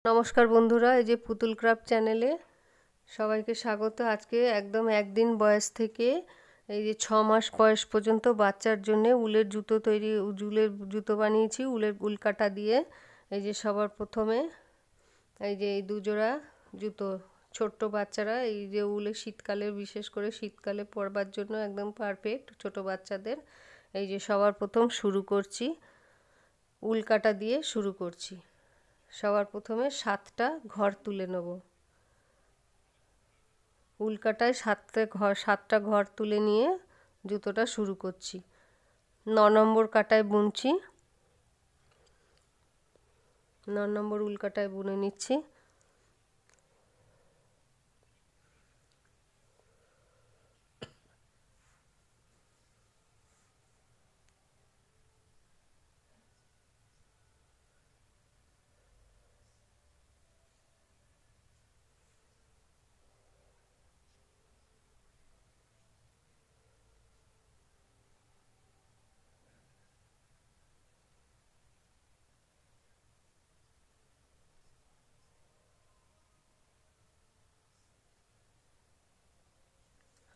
নমস্কার বন্ধুরা, এই যে পুতুল ক্রাফট চ্যানেলে সবাইকে স্বাগত। আজকে একদম একদিন বয়স থেকে এই যে 6 মাস বয়স পর্যন্ত বাচ্চার জন্য উলের জুতো বানিয়েছি উল কাটা দিয়ে। এই যে সবার প্রথমে এই যে এই দুজোড়া জুতো, ছোট্ট বাচ্চারা এই যে উলে শীতকালে, বিশেষ করে শীতকালে পরবার জন্য একদম পারফেক্ট ছোট বাচ্চাদের। এই যে সবার প্রথম শুরু করছি, উল কাটা দিয়ে শুরু করছি। সবার প্রথমে 7টা ঘর তুলে নেব। উল কাটায় 7টা ঘর তুলে নিয়ে জুতোটা শুরু করছি। 9 নম্বর কাটায় বুনছি, 9 নম্বর উল কাটায় বুনে নিচ্ছি।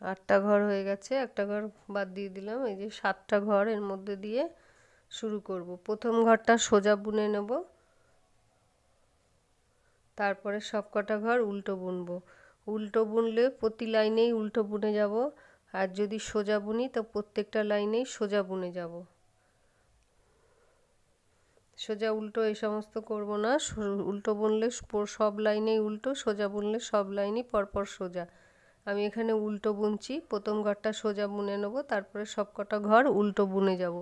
আটটা ঘর হয়ে গেছে, একটা ঘর বাদ দিয়ে দিলাম। এই যে 7টা ঘর এর মধ্যে দিয়ে শুরু করব। প্রথম ঘরটা সোজা বুনে নেব, তারপরে সবকটা ঘর উল্টো বুনবো। উল্টো বুনলে প্রতি লাইনেই উল্টো বুনে যাব, আর যদি সোজা বুনি তো প্রত্যেকটা লাইনেই সোজা বুনে যাব। সোজা উল্টো এই সমস্ত করব না। উল্টো বুনলে সব লাইনেই উল্টো, সোজা বুনলে সব লাইনই পরপর সোজা। আমি এখানে উল্টো বুনছি। প্রথম ঘরটা সোজা বুনে নেব, তারপরে সবকটা ঘর উল্টো বুনে যাব।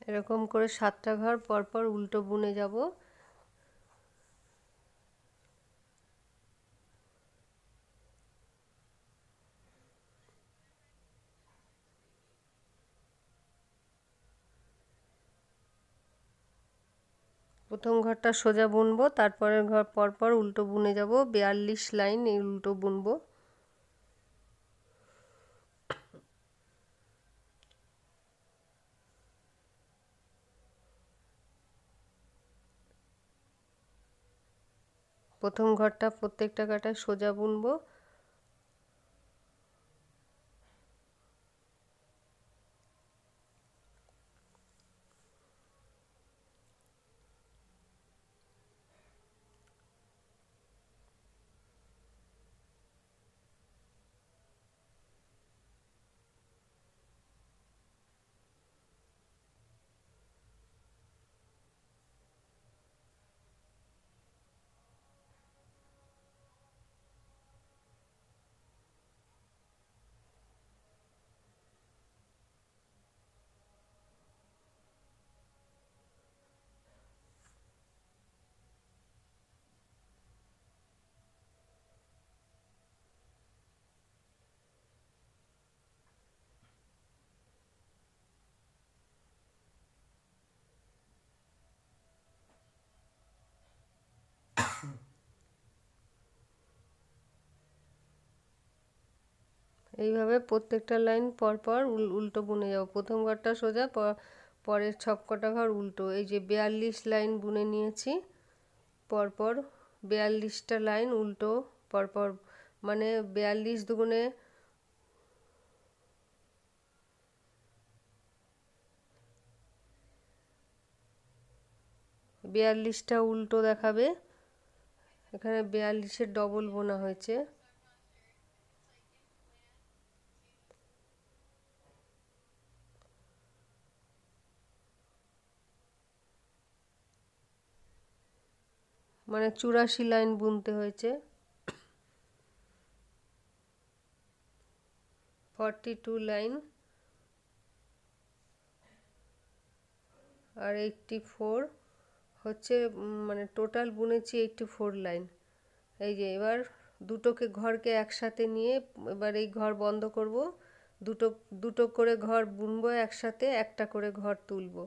এরকম করে 7টা ঘর পরপর উল্টো বুনে যাব। প্রথম ঘরটা সোজা বুনবো, তারপরের ঘর পরপর উল্টো বুনে যাব। 42 লাইন এই উল্টো বুনবো। প্রথম ঘরটা প্রত্যেকটা কাটায় সোজা বুনবো। এইভাবে প্রত্যেকটা লাইন পরপর উল্টো বুনে যাব। প্রথম ঘরটা সোজা, পরের সবকটা ঘর উল্টো। এই যে 42 লাইন বুনে নিয়েছি পরপর। 42টা লাইন উল্টো পরপর, মানে 42 দুগুণে 42টা উল্টো দেখাবে। এখানে 42-এর ডবল বোনা হয়েছে। মানে 84 লাইন বুনতে হয়েছে। 42 লাইন আর 84 হচ্ছে, মানে টোটাল বুনেছি 84 লাইন। এই যে এবার দুটোকে ঘরকে একসাথে নিয়ে এবার এই ঘর বন্ধ করব। দুটো দুটো করে ঘর বুনবো একসাথে, একটা করে ঘর তুলবো।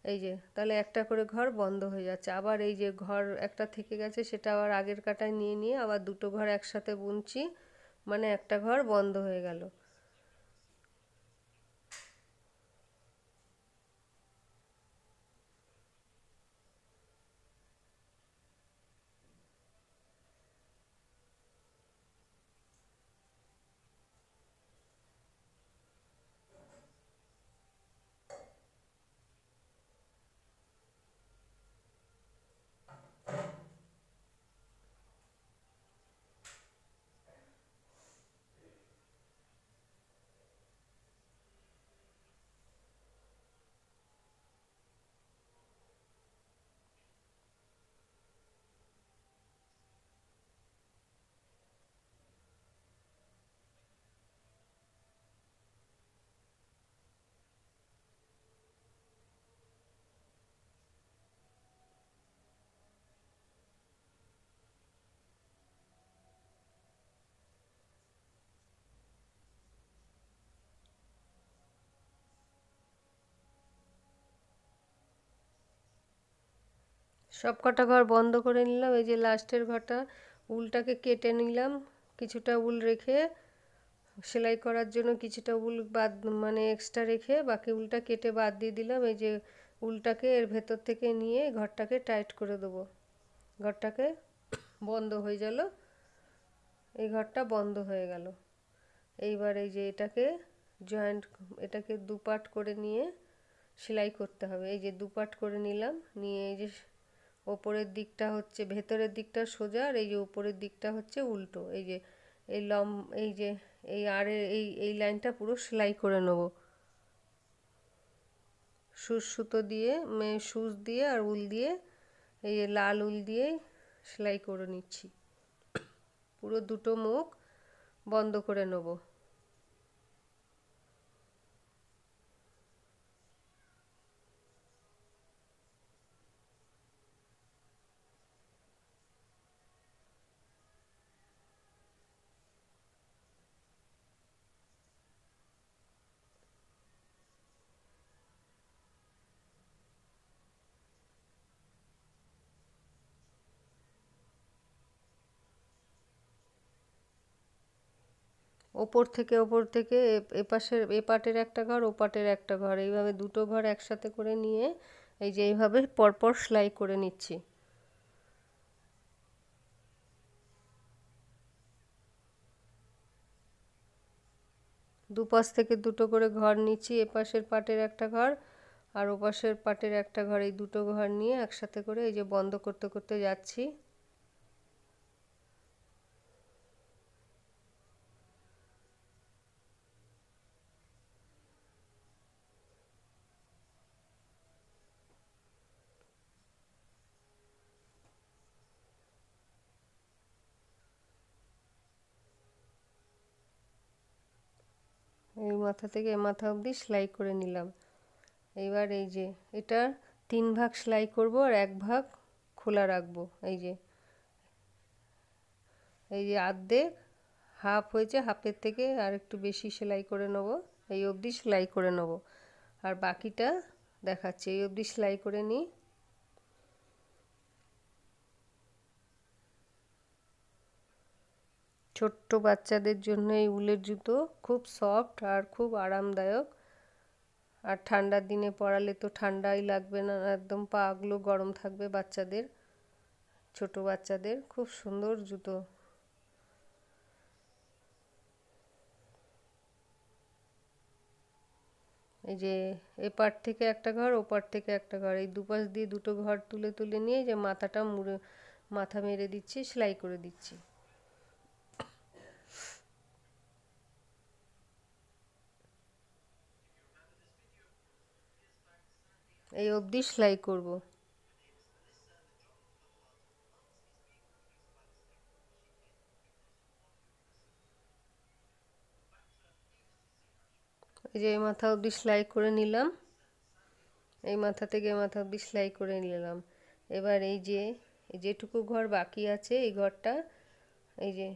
এই যে তাহলে একটা করে ঘর বন্ধ হয়ে যাচ্ছে। আবার এই যে ঘর একটা থেকে গেছে সেটা আবার আগের কাটায় নিয়ে নিয়ে আবার দুটো ঘর একসাথে বুনছি, মানে একটা ঘর বন্ধ হয়ে গেল। সব কটা ঘর বন্ধ করে নিলাম। এই যে লাস্টের ঘরটা উলটাকে কেটে নিলাম, কিছুটা উল রেখে সেলাই করার জন্য কিছুটা উল বাদ মানে এক্সট্রা রেখে বাকি উলটা কেটে বাদ দিয়ে দিলাম। এই যে উলটাকে এর ভেতর থেকে নিয়ে ঘরটাকে টাইট করে দেবো। ঘরটাকে বন্ধ হয়ে গেল, এই ঘরটা বন্ধ হয়ে গেল। এইবার এই যে এটাকে জয়েন্ট, এটাকে দুপাট করে নিয়ে সেলাই করতে হবে। এই যে দুপাট করে নিলাম, নিয়ে এই যে ওপরের দিকটা হচ্ছে ভেতরের দিকটা সোজা আর এই যে উপরের দিকটা হচ্ছে উল্টো। এই যে এই এই যে এই আড়ের এই লাইনটা পুরো সেলাই করে নেব। সুতো দিয়ে সুচ দিয়ে আর উল দিয়ে, এই যে লাল উল দিয়ে সেলাই করে নিচ্ছি। পুরো দুটো মুখ বন্ধ করে নেব। ওপর থেকে এপাশের এপাটের একটা ঘর ওপাটের একটা ঘর, এইভাবে দুটো ঘর একসাথে করে নিয়ে এই যে এইভাবে পরপর সেলাই করে নিচ্ছি। দুপাশ থেকে দুটো করে ঘর নিচ্ছি, এপাশের পাটের একটা ঘর আর ওপাশের পাটের একটা ঘর, এই দুটো ঘর নিয়ে একসাথে করে এই যে বন্ধ করতে করতে যাচ্ছি। এই মাথা থেকে এ মাথা অবধি সেলাই করে নিলাম। এইবার এই যে এটা 3 ভাগ সেলাই করব আর 1 ভাগ খোলা রাখবো। এই যে অর্ধেক হাফ হয়েছে, হাফের থেকে আর একটু বেশি সেলাই করে নেব। এই অবধি সেলাই করে নেব আর বাকিটা দেখাচ্ছি। এই অবধি সেলাই করে নিই। ছোট্ট বাচ্চাদের জন্য এই উলের জুতো খুব সফট আর খুব আরামদায়ক। আর ঠান্ডার দিনে পরালে তো ঠান্ডাই লাগবে না, একদম পাগুলো গরম থাকবে বাচ্চাদের, ছোট বাচ্চাদের। খুব সুন্দর জুতো। এই যে এপার থেকে একটা ঘর ওপার থেকে একটা ঘর, এই দুপাশ দিয়ে দুটো ঘর তুলে তুলে নিয়ে যে মাথাটা মুড়ে মাথা মেরে দিচ্ছি, সেলাই করে দিচ্ছি। এই অবধি সেলাই করব। এই যে এই মাথা অবধি সেলাই করে নিলাম, এই মাথা থেকে মাথা অবধি সেলাই করে নিলাম। এবার এই যে যেটুকু ঘর বাকি আছে এই ঘরটা এই যে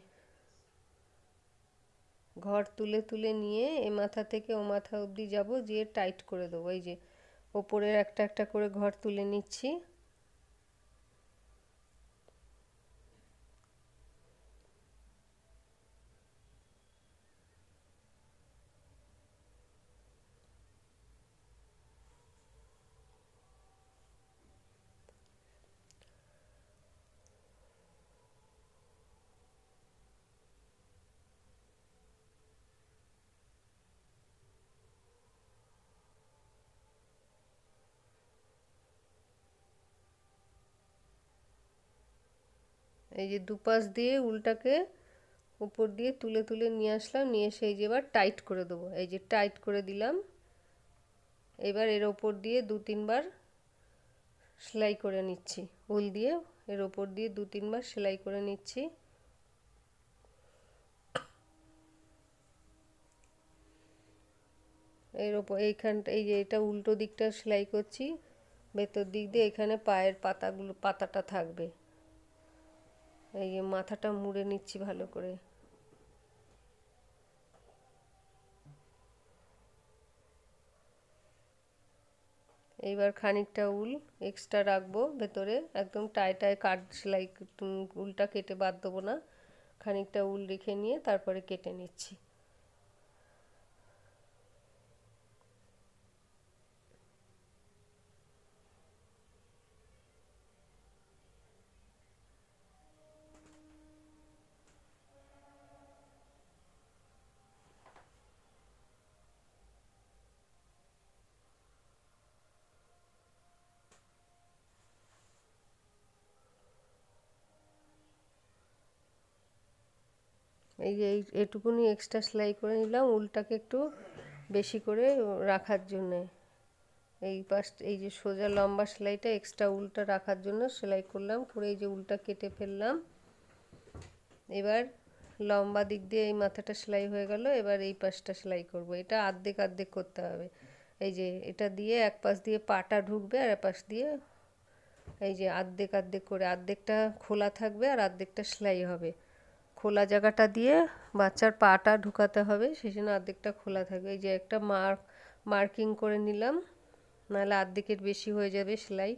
ঘর তুলে তুলে নিয়ে এ মাথা থেকে ও মাথা অবধি যাব, যেয়ে টাইট করে দেবো। এই যে ওপরের একটা একটা করে ঘর তুলে নিচ্ছি। এই যে দুপাশ দিয়ে উলটাকে উপর দিয়ে তুলে তুলে নিয়ে আসলাম, নিয়ে এসে এই যে এবার টাইট করে দেবো। এই যে টাইট করে দিলাম। এবার এর ওপর দিয়ে 2-3 বার সেলাই করে নিচ্ছি। উল দিয়ে এর ওপর দিয়ে 2-3 বার সেলাই করে নিচ্ছি। এর ওপর এইখানটা, এই যে এটা উল্টো দিকটা সেলাই করছি, ভেতর দিক দিয়ে এখানে পায়ের পাতাটা থাকবে। এই যে মাথাটা মুড়ে নিচ্ছি ভালো করে। এইবার খানিকটা উল এক্সট্রা রাখবো ভেতরে, একদম টাই কাট সেলাই, উলটা কেটে বাদ দেবো না। খানিকটা উল রেখে নিয়ে তারপরে কেটে নিচ্ছি। এই যে এটুকুনি এক্সট্রা সেলাই করে নিলাম উলটাকে একটু বেশি করে রাখার জন্যে। এই পাশ, এই যে সোজা লম্বা সেলাইটা এক্সট্রা উলটা রাখার জন্য সেলাই করলাম, করে এই যে উলটা কেটে ফেললাম। এবার লম্বা দিক দিয়ে এই মাথাটা সেলাই হয়ে গেল। এবার এই পাশটা সেলাই করব। এটা আর্ধেক আর্ধেক করতে হবে। এই যে এটা দিয়ে এক পাশ দিয়ে পাটা ঢুকবে আর এক পাশ দিয়ে এই যে আর্ধেক আর্ধেক করে, আর্ধেকটা খোলা থাকবে আর আর্ধেকটা সেলাই হবে। খোলা জায়গাটা দিয়ে বাচ্চার পাটা ঢুকাতে হবে, সেই জন্য অর্ধেকটা খোলা থাকবে। এই যে একটা মার্কিং করে নিলাম, নাহলে অর্ধেকের বেশি হয়ে যাবে সেলাই।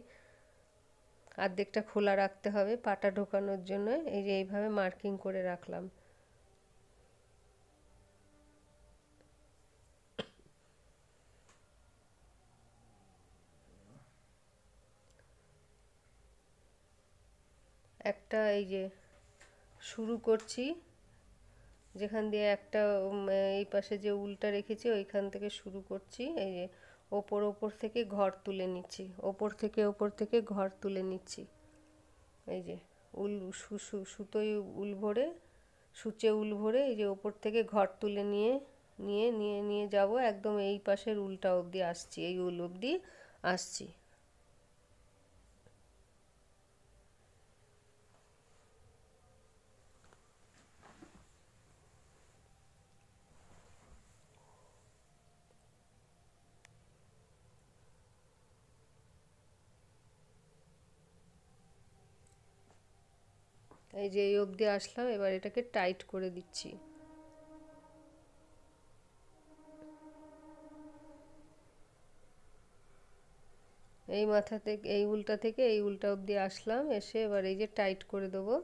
অর্ধেকটা খোলা রাখতে হবে পাটা ঢোকানোর জন্য। এই যে এইভাবে মার্কিং করে রাখলাম। একটা এই যে শুরু করছি, যেখান দিয়ে একটা এই পাশে যে উলটা রেখেছি ওইখান থেকে শুরু করছি। এই যে ওপর থেকে ঘর তুলে নিচ্ছি, ওপর থেকে ঘর তুলে নিচ্ছি। এই যে উল সুতোয় উল ভরে, সূচে উল ভরে এই যে ওপর থেকে ঘর তুলে নিয়ে নিয়ে নিয়ে নিয়ে যাব, একদম এই পাশের উলটা অবধি আসছি, এই উল অবধি আসছি। এই যে এই অবধি আসলাম, এবার এটাকে টাইট করে দিচ্ছি। এই মাথা থেকে, এই উলটা থেকে এই উলটা অবধি আসলাম, এসে এবার এই যে টাইট করে দেবো।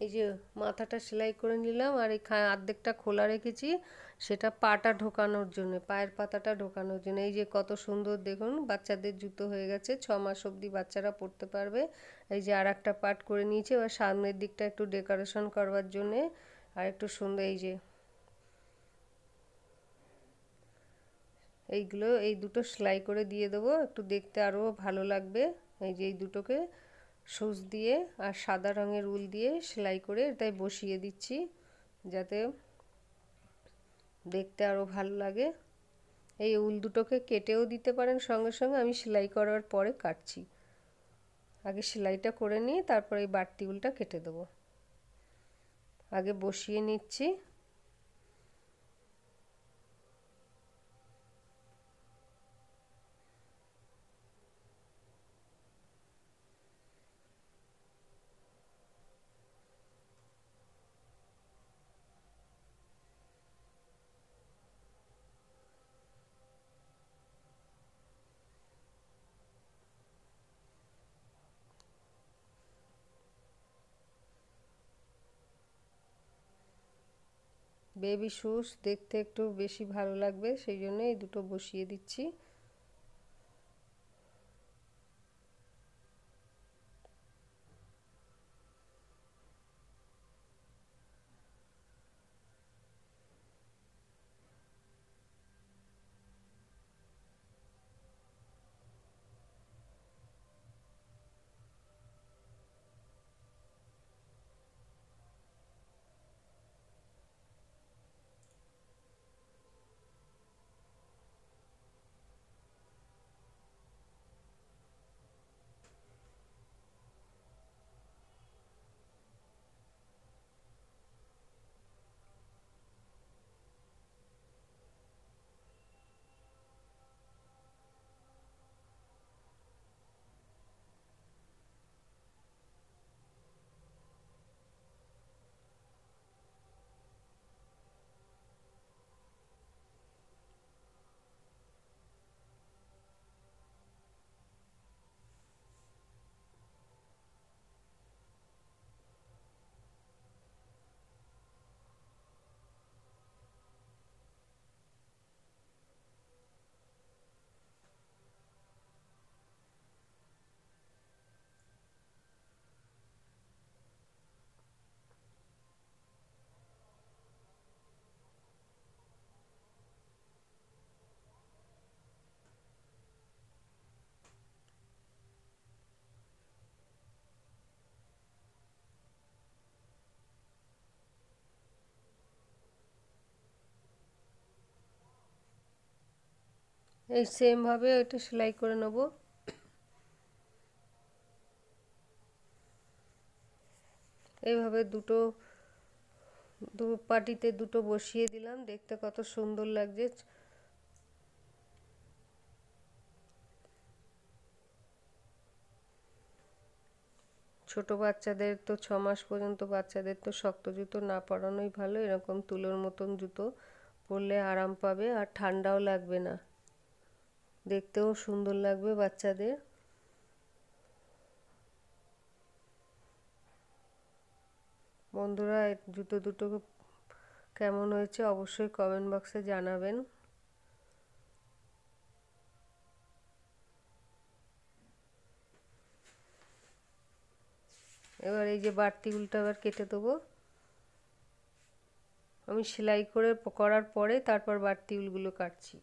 এই যে মাথাটা সেলাই করে নিলাম, আর এই অর্ধেকটা খোলা রেখেছি, সেটা পাটা ঢোকানোর জন্য, পায়ের পাতাটা ঢোকানোর জন্য। এই যে কত সুন্দর দেখুন বাচ্চাদের জুতো হয়ে গেছে, 6 মাস অবধি বাচ্চারা পরতে পারবে। এই যে আর একটা পার্ট করে নিয়েছি, এবার সামনের দিকটা একটু ডেকোরেশন করবার জন্যে আর একটু সুন্দর এই যে এইগুলো, এই দুটো সেলাই করে দিয়ে দেবো, একটু দেখতে আরও ভালো লাগবে। এই যে এই দুটোকে সুচ দিয়ে আর সাদা রঙের উল দিয়ে সেলাই করে তাই বসিয়ে দিচ্ছি, যাতে দেখতে আরও ভালো লাগে। এই উল দুটোকে কেটেও দিতে পারেন সঙ্গে সঙ্গে, আমি সেলাই করার পরে কাটছি। আগে সেলাইটা করে নিয়ে তারপর এই বাড়তি উলটা কেটে দেবো। আগে বসিয়ে নিচ্ছি। বেবি শুজ দেখতে একটু বেশি ভালো লাগবে, সেই জন্য এই দুটো বসিয়ে দিচ্ছি। এই সেম ভাবে এটা সেলাই করে নেব। এইভাবে দু পাটিতে দুটো বসিয়ে দিলাম, দেখতে কত সুন্দর লাগছে। ছোট বাচ্চাদের তো 6 মাস পর্যন্ত বাচ্চাদের তো শক্ত জুতো না পরানোই ভালো, এরকম তুলোর মতন জুতো পরলে আরাম পাবে আর ঠান্ডাও লাগবে না, দেখতেও সুন্দর লাগবে বাচ্চাদের। বন্ধুরা জুতো দুটো কেমন হয়েছে অবশ্যই কমেন্ট বক্সে জানাবেন। এবার এই যে বাড়তি উলটা এবার কেটে দেবো, আমি সেলাই করার পরে তারপর বাড়তি উলগুলো কাটছি।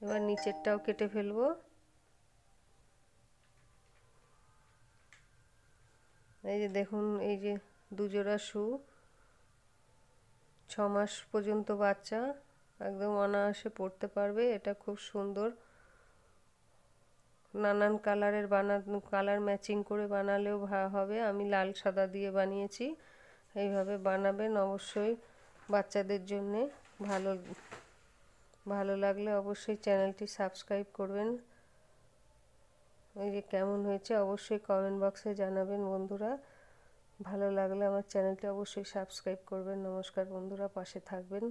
এবার নিচেরটাও কেটে ফেলবো। এই যে দেখুন, এই যে দুজোড়া শু, 6 মাস পর্যন্ত বাচ্চা একদম অনায়াসে পরতে পারবে। এটা খুব সুন্দর, নানান কালারের কালার ম্যাচিং করে বানালেও হবে। আমি লাল সাদা দিয়ে বানিয়েছি, এইভাবে বানাবেন অবশ্যই বাচ্চাদের জন্যে। ভালো ভালো লাগলে অবশ্যই চ্যানেলটি সাবস্ক্রাইব করবেন। এই যে কেমন হয়েছে অবশ্যই কমেন্ট বক্সে জানাবেন বন্ধুরা। ভালো লাগলে আমার চ্যানেলটি অবশ্যই সাবস্ক্রাইব করবেন। নমস্কার বন্ধুরা, পাশে থাকবেন।